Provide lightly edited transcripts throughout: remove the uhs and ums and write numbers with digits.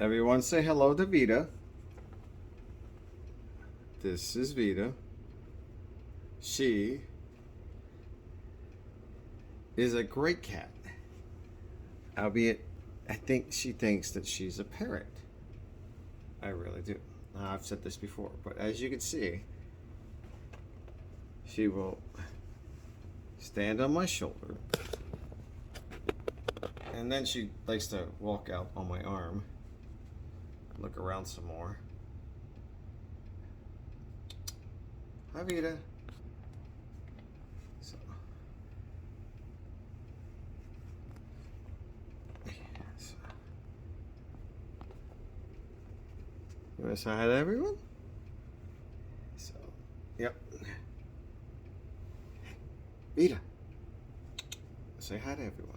Everyone say hello to Vida. This is Vida. She is a great cat. Albeit, I think she thinks that she's a parrot. I really do. I've said this before, but as you can see, she will stand on my shoulder, and then she likes to walk out on my arm, look around some more. Hi, Vida. So, you want to say hi to everyone? So, yep. Vida, say hi to everyone.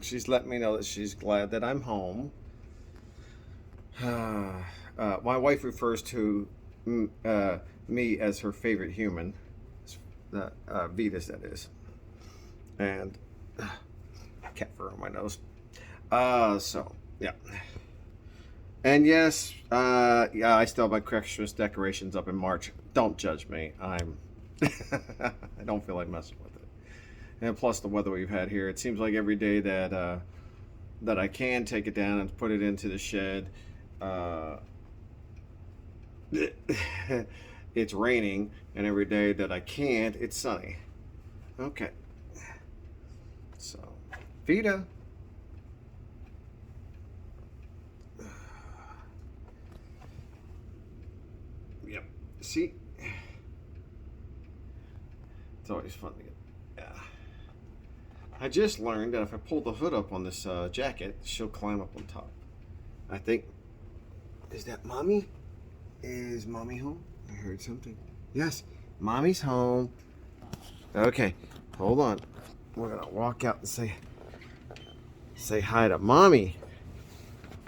She's let me know that she's glad that I'm home. My wife refers to me as her favorite human. Vida's, that is. And cat fur on my nose. So, yeah. And yes, yeah, I still have my Christmas decorations up in March. Don't judge me. I don't feel like messing with it. And plus the weather we've had here, it seems like every day that that I can take it down and put it into the shed, it's raining, and every day that I can't, it's sunny. Okay. So, Vida. Yep. See? It's always fun to get. Yeah. I just learned that if I pull the hood up on this jacket, she'll climb up on top. I think. Is that Mommy? Is Mommy home? I heard something. Yes, Mommy's home. Okay, hold on. We're gonna walk out and say hi to Mommy.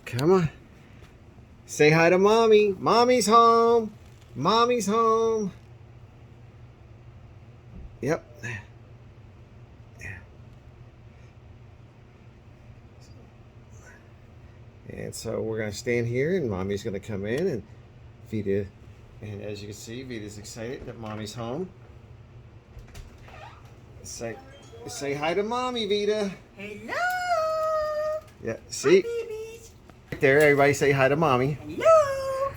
Come on. Say hi to Mommy. Mommy's home. Mommy's home. Yep. And so we're going to stand here, and Mommy's going to come in, and Vida, and as you can see, Vida's excited that Mommy's home. Say hi to Mommy, Vida. Hello. Yeah, see? Hi, babies. Right there, everybody say hi to Mommy. Hello.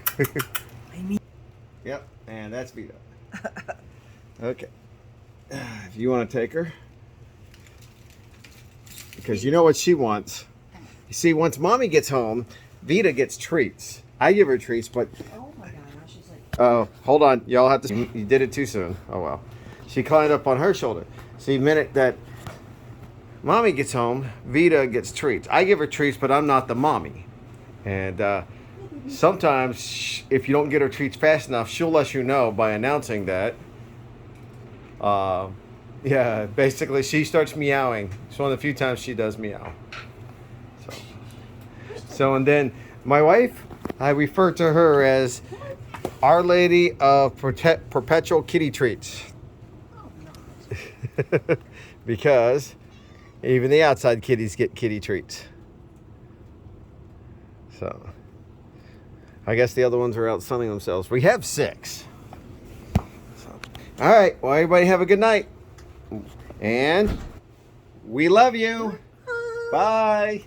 Yep, and that's Vida. Okay. If you want to take her, because you know what she wants. You see, once Mommy gets home, Vida gets treats. I give her treats, but... Oh my God, now she's like... Oh, hold on. Y'all have to... You did it too soon. Oh, well. She climbed up on her shoulder. See, the minute that Mommy gets home, Vida gets treats. I give her treats, but I'm not the mommy. And sometimes, if you don't get her treats fast enough, she'll let you know by announcing that. Yeah, basically, she starts meowing. It's one of the few times she does meow. So, and then my wife, I refer to her as Our Lady of Perpetual Kitty Treats. Because even the outside kitties get kitty treats. So, I guess the other ones are out sunning themselves. We have 6. So, all right, well, everybody have a good night. And we love you. Bye.